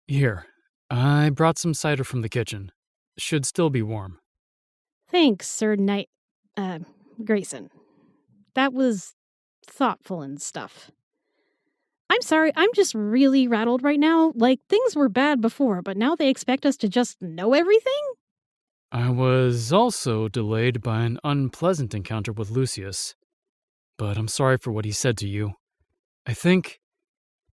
Here, I brought some cider from the kitchen. Should still be warm. Thanks, Sir Grayson. That was thoughtful and stuff. I'm sorry, I'm just really rattled right now. Like, things were bad before, but now they expect us to just know everything? I was also delayed by an unpleasant encounter with Lucius, but I'm sorry for what he said to you. I think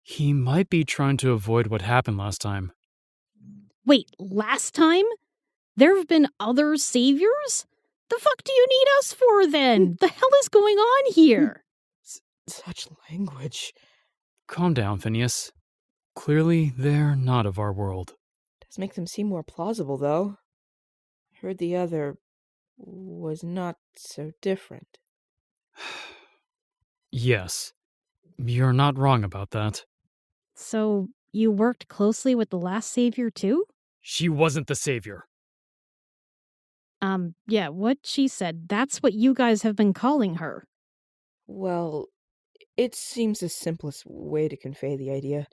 he might be trying to avoid what happened last time. Wait, last time? There have been other saviors? The fuck do you need us for then? The hell is going on here? Such language. Calm down, Finneas. Clearly, they're not of our world. Does make them seem more plausible, though. I heard the other was not so different. Yes, you're not wrong about that. So, you worked closely with the last savior too? She wasn't the savior. Yeah, what she said, that's what you guys have been calling her. Well, it seems the simplest way to convey the idea.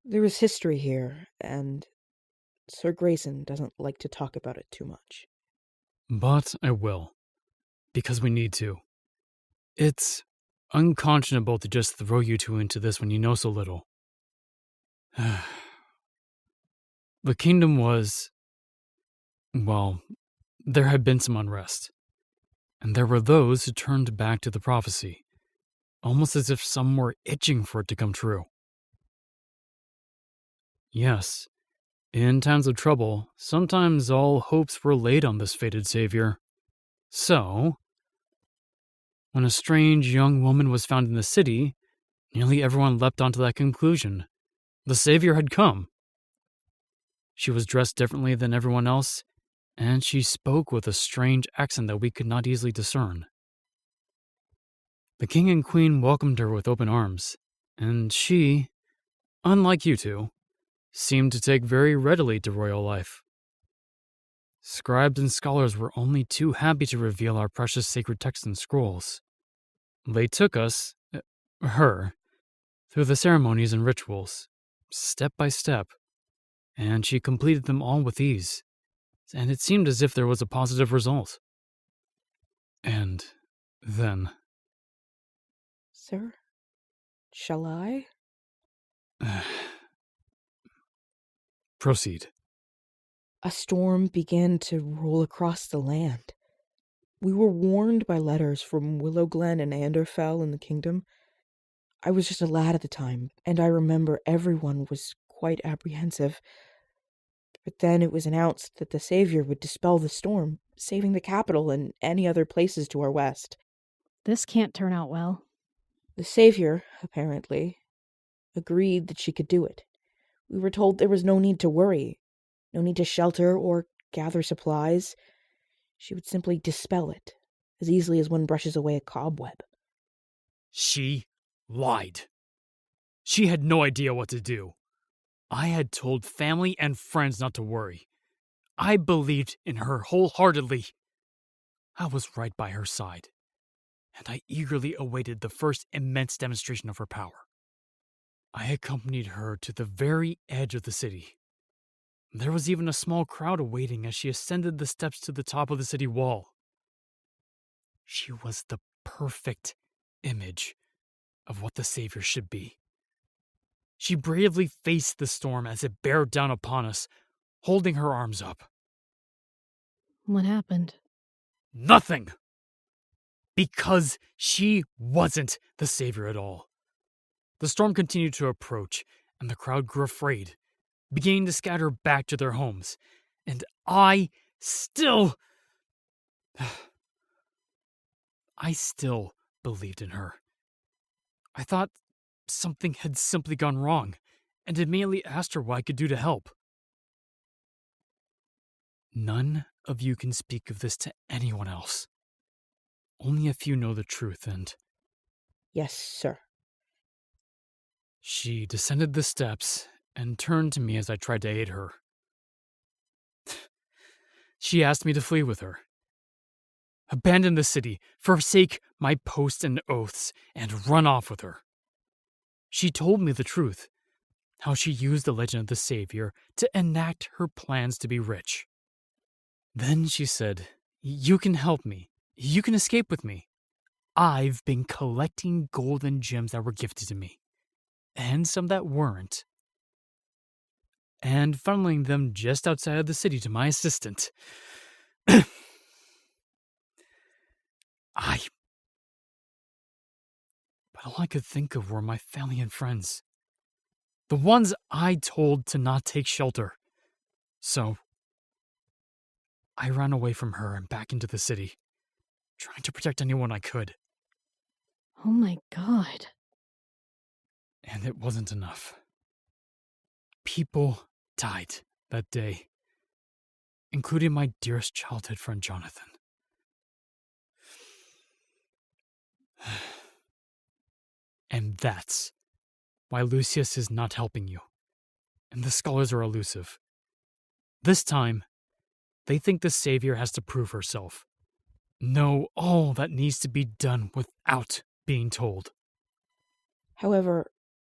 There is history here, and Sir Grayson doesn't like to talk about it too much. But I will, because we need to. It's unconscionable to just throw you two into this when you know so little. The kingdom was... well, there had been some unrest, and there were those who turned back to the prophecy, almost as if some were itching for it to come true. Yes, in times of trouble, sometimes all hopes were laid on this fated savior. So, when a strange young woman was found in the city, nearly everyone leapt onto that conclusion. The savior had come. She was dressed differently than everyone else, and she spoke with a strange accent that we could not easily discern. The king and queen welcomed her with open arms, and she, unlike you two, seemed to take very readily to royal life. Scribes and scholars were only too happy to reveal our precious sacred texts and scrolls. They took us, her, through the ceremonies and rituals, step by step, and she completed them all with ease, and it seemed as if there was a positive result. And then... Sir, shall I? Proceed. A storm began to roll across the land. We were warned by letters from Willow Glen and Anderfell in the kingdom. I was just a lad at the time, and I remember everyone was quite apprehensive. But then it was announced that the Savior would dispel the storm, saving the capital and any other places to our west. This can't turn out well. The Savior, apparently, agreed that she could do it. We were told there was no need to worry, no need to shelter or gather supplies. She would simply dispel it, as easily as one brushes away a cobweb. She lied. She had no idea what to do. I had told family and friends not to worry. I believed in her wholeheartedly. I was right by her side, and I eagerly awaited the first immense demonstration of her power. I accompanied her to the very edge of the city. There was even a small crowd awaiting as she ascended the steps to the top of the city wall. She was the perfect image of what the Savior should be. She bravely faced the storm as it bared down upon us, holding her arms up. What happened? Nothing! Because she wasn't the Savior at all. The storm continued to approach, and the crowd grew afraid, beginning to scatter back to their homes. And I still believed in her. I thought something had simply gone wrong, and immediately asked her what I could do to help. None of you can speak of this to anyone else. Only a few know the truth, and... Yes, sir. She descended the steps and turned to me as I tried to aid her. She asked me to flee with her. Abandon the city, forsake my post and oaths, and run off with her. She told me the truth. how she used the legend of the Savior to enact her plans to be rich. Then she said, "You can help me. You can escape with me. I've been collecting golden gems that were gifted to me, and some that weren't, and funneling them just outside of the city to my assistant. But all I could think of were my family and friends. The ones I told to not take shelter. So, I ran away from her and back into the city, trying to protect anyone I could. Oh my god. And it wasn't enough. People died that day, including my dearest childhood friend Jonathan. And that's why Lucius is not helping you. And the scholars are elusive. This time, they think the Savior has to prove herself. Know all that needs to be done without being told. However,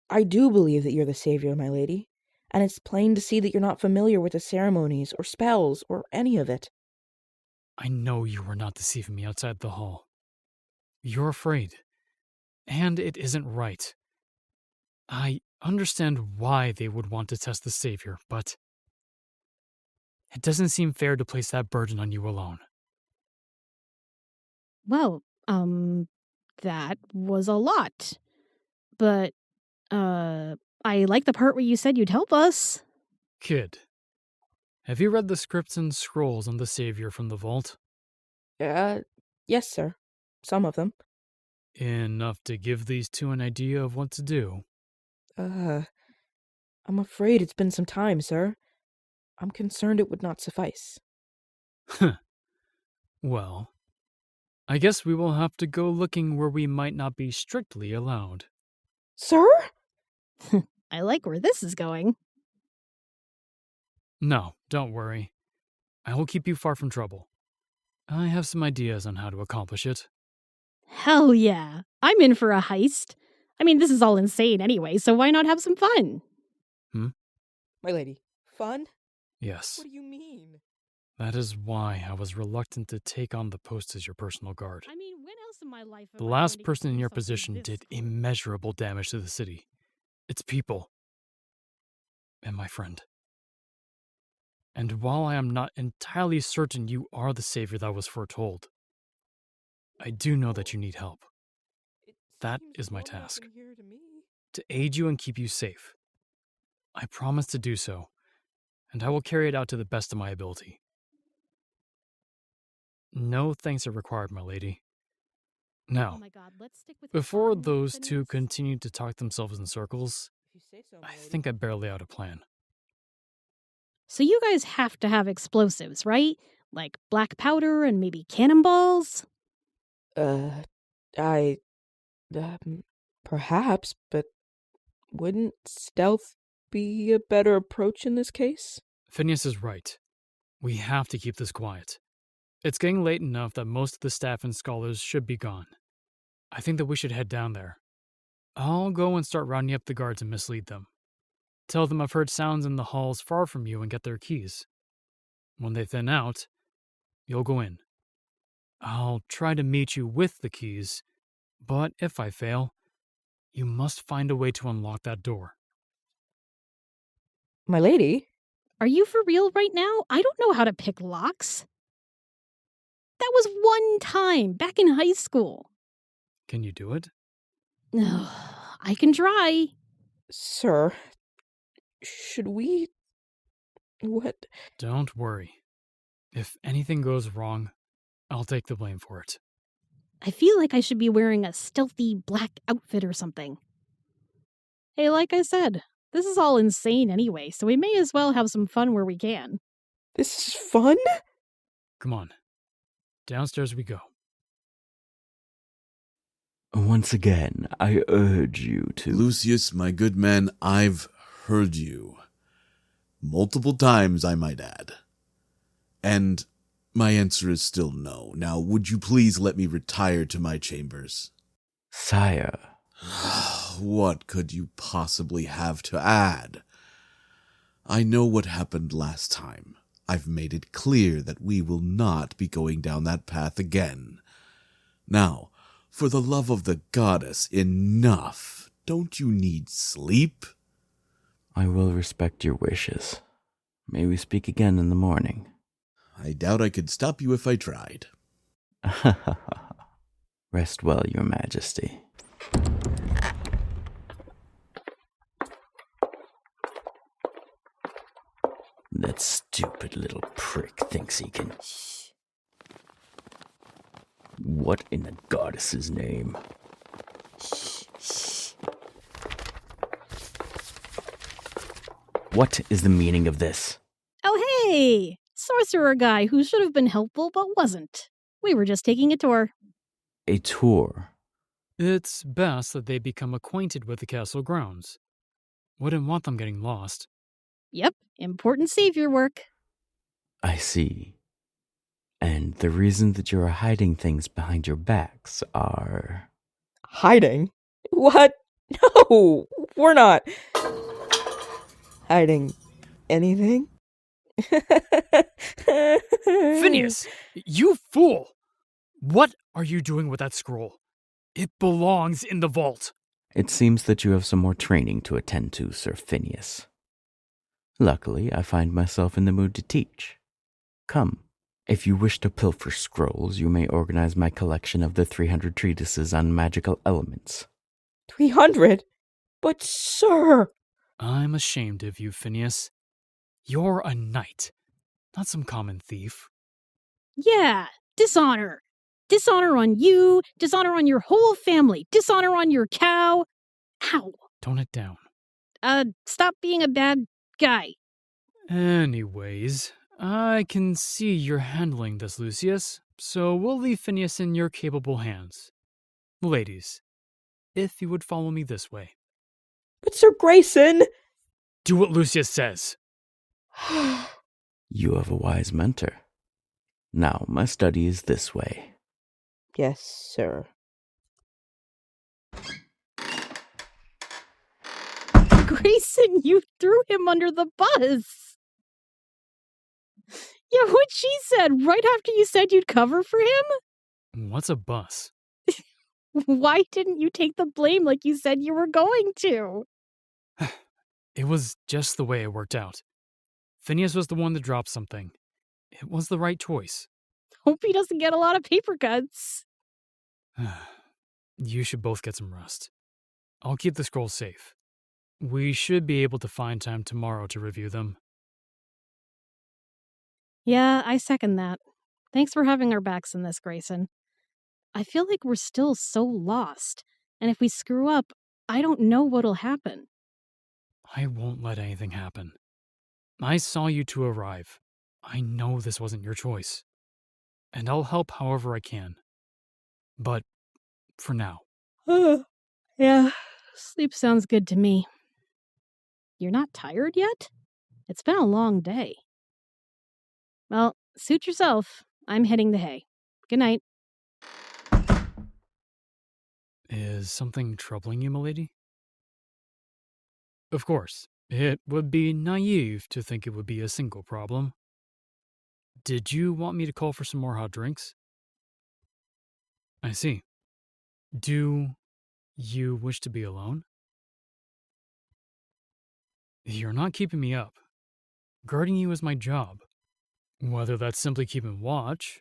I do believe that you're the Savior, my lady, and it's plain to see that you're not familiar with the ceremonies or spells or any of it. I know you were not deceiving me outside the hall. You're afraid, and it isn't right. I understand why they would want to test the Savior, but it doesn't seem fair to place that burden on you alone. Well, that was a lot. But, I like the part where you said you'd help us. Kid, have you read the scripts and scrolls on the Savior from the vault? Yes, sir. Some of them. Enough to give these two an idea of what to do. I'm afraid it's been some time, sir. I'm concerned it would not suffice. Well, I guess we will have to go looking where we might not be strictly allowed. Sir? I like where this is going. No, don't worry. I will keep you far from trouble. I have some ideas on how to accomplish it. Hell yeah. I'm in for a heist. I mean, this is all insane anyway, so why not have some fun? My lady, fun? Yes. What do you mean? That is why I was reluctant to take on the post as your personal guard. I mean, when else in my life The last person in your position did immeasurable damage to the city, its people, and my friend. And while I am not entirely certain you are the Savior that was foretold, I do know that you need help. That is my task. To aid you and keep you safe. I promise to do so, and I will carry it out to the best of my ability. No thanks are required, my lady. Now, Oh my God, let's stick with before fun, those two Finneas. continue to talk themselves in circles, I think I barely out a plan. So you guys have to have explosives, right? Like black powder and maybe cannonballs? Perhaps, but wouldn't stealth be a better approach in this case? Finneas is right. We have to keep this quiet. It's getting late enough that most of the staff and scholars should be gone. I think that we should head down there. I'll go and start rounding up the guards and mislead them. Tell them I've heard sounds in the halls far from you and get their keys. When they thin out, you'll go in. I'll try to meet you with the keys, but if I fail, you must find a way to unlock that door. My lady? Are you for real right now? I don't know how to pick locks. That was one time, back in high school. Can you do it? I can try. Sir, should we... What? Don't worry. If anything goes wrong, I'll take the blame for it. I feel like I should be wearing a stealthy black outfit or something. Hey, like I said, this is all insane anyway, so we may as well have some fun where we can. This is fun? Come on. Downstairs we go. Once again, I urge you to... Lucius, my good man, I've heard you. Multiple times, I might add. And my answer is still no. Now, would you please let me retire to my chambers? Sire. what could you possibly have to add? I know what happened last time. I've made it clear that we will not be going down that path again. Now, for the love of the goddess, enough. Don't you need sleep? I will respect your wishes. May we speak again in the morning? I doubt I could stop you if I tried. Rest well, your majesty. That stupid little prick thinks he can... What in the goddess's name? What is the meaning of this? Oh, hey! Sorcerer guy who should have been helpful but wasn't. We were just taking a tour. A tour? It's best that they become acquainted with the castle grounds. Wouldn't want them getting lost. Yep, important savior work. I see. And the reason that you are hiding things behind your backs are... Hiding? What? No, we're not hiding anything. Finneas! You fool! What are you doing with that scroll? It belongs in the vault. It seems that you have some more training to attend to, Sir Finneas. Luckily, I find myself in the mood to teach. Come, if you wish to pilfer scrolls, you may organize my collection of the 300 treatises on magical elements. 300? But, sir... I'm ashamed of you, Finneas. You're a knight, not some common thief. Yeah, dishonor. Dishonor on you, dishonor on your whole family, dishonor on your cow. Ow. Tone it down. Stop being a bad guy. Anyways, I can see you're handling this, Lucius, so we'll leave Finneas in your capable hands. Ladies, if you would follow me this way. But Sir Grayson... Do what Lucius says. You have a wise mentor. Now, my study is this way. Yes, sir. Grayson, you threw him under the bus. Yeah, what she said right after you said you'd cover for him? What's a bus? Why didn't you take the blame like you said you were going to? It was just the way it worked out. Finneas was the one that dropped something. It was the right choice. Hope he doesn't get a lot of paper cuts. You should both get some rest. I'll keep the scrolls safe. We should be able to find time tomorrow to review them. Yeah, I second that. Thanks for having our backs in this, Grayson. I feel like we're still so lost, and if we screw up, I don't know what'll happen. I won't let anything happen. I saw you two arrive. I know this wasn't your choice. And I'll help however I can. But for now. Yeah, sleep sounds good to me. You're not tired yet? It's been a long day. Well, suit yourself. I'm heading the hay. Good night. Is something troubling you, milady? Of course, it would be naive to think it would be a single problem. Did you want me to call for some more hot drinks? I see. Do you wish to be alone? You're not keeping me up. Guarding you is my job. Whether that's simply keeping watch,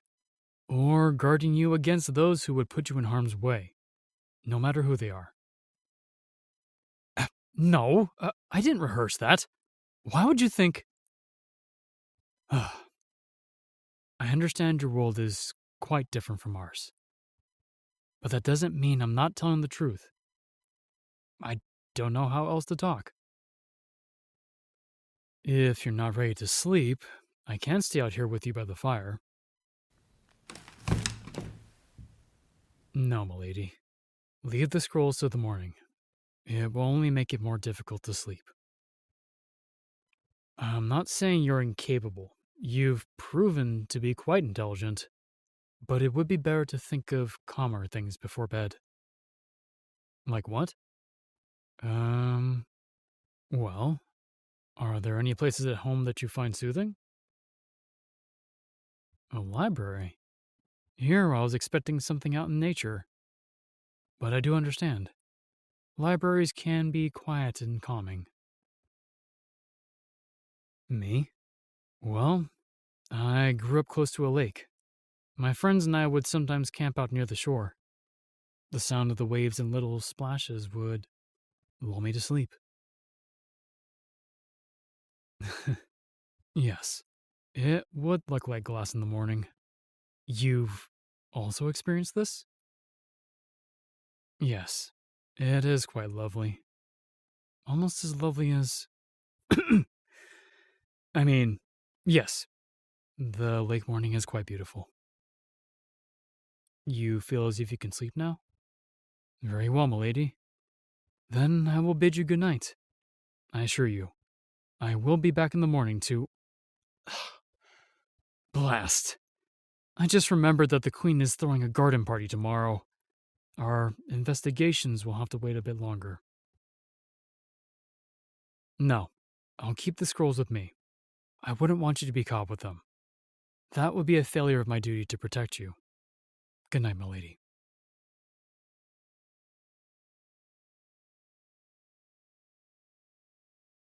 or guarding you against those who would put you in harm's way, no matter who they are. No, I didn't rehearse that. Why would you think... I understand your world is quite different from ours. But that doesn't mean I'm not telling the truth. I don't know how else to talk. If you're not ready to sleep, I can stay out here with you by the fire. No, milady. Leave the scrolls till the morning. It will only make it more difficult to sleep. I'm not saying you're incapable. You've proven to be quite intelligent. But it would be better to think of calmer things before bed. Like what? Well, are there any places at home that you find soothing? A library? Here I was expecting something out in nature. But I do understand. Libraries can be quiet and calming. Me? Well, I grew up close to a lake. My friends and I would sometimes camp out near the shore. The sound of the waves and little splashes would lull me to sleep. Yes, it would look like glass in the morning. You've also experienced this? Yes, it is quite lovely. Almost as lovely as. I mean, yes, the lake morning is quite beautiful. You feel as if you can sleep now? Very well, milady. Then I will bid you good night. I assure you, I will be back in the morning to. Blast. I just remembered that the Queen is throwing a garden party tomorrow. Our investigations will have to wait a bit longer. No, I'll keep the scrolls with me. I wouldn't want you to be caught with them. That would be a failure of my duty to protect you. Good night, milady.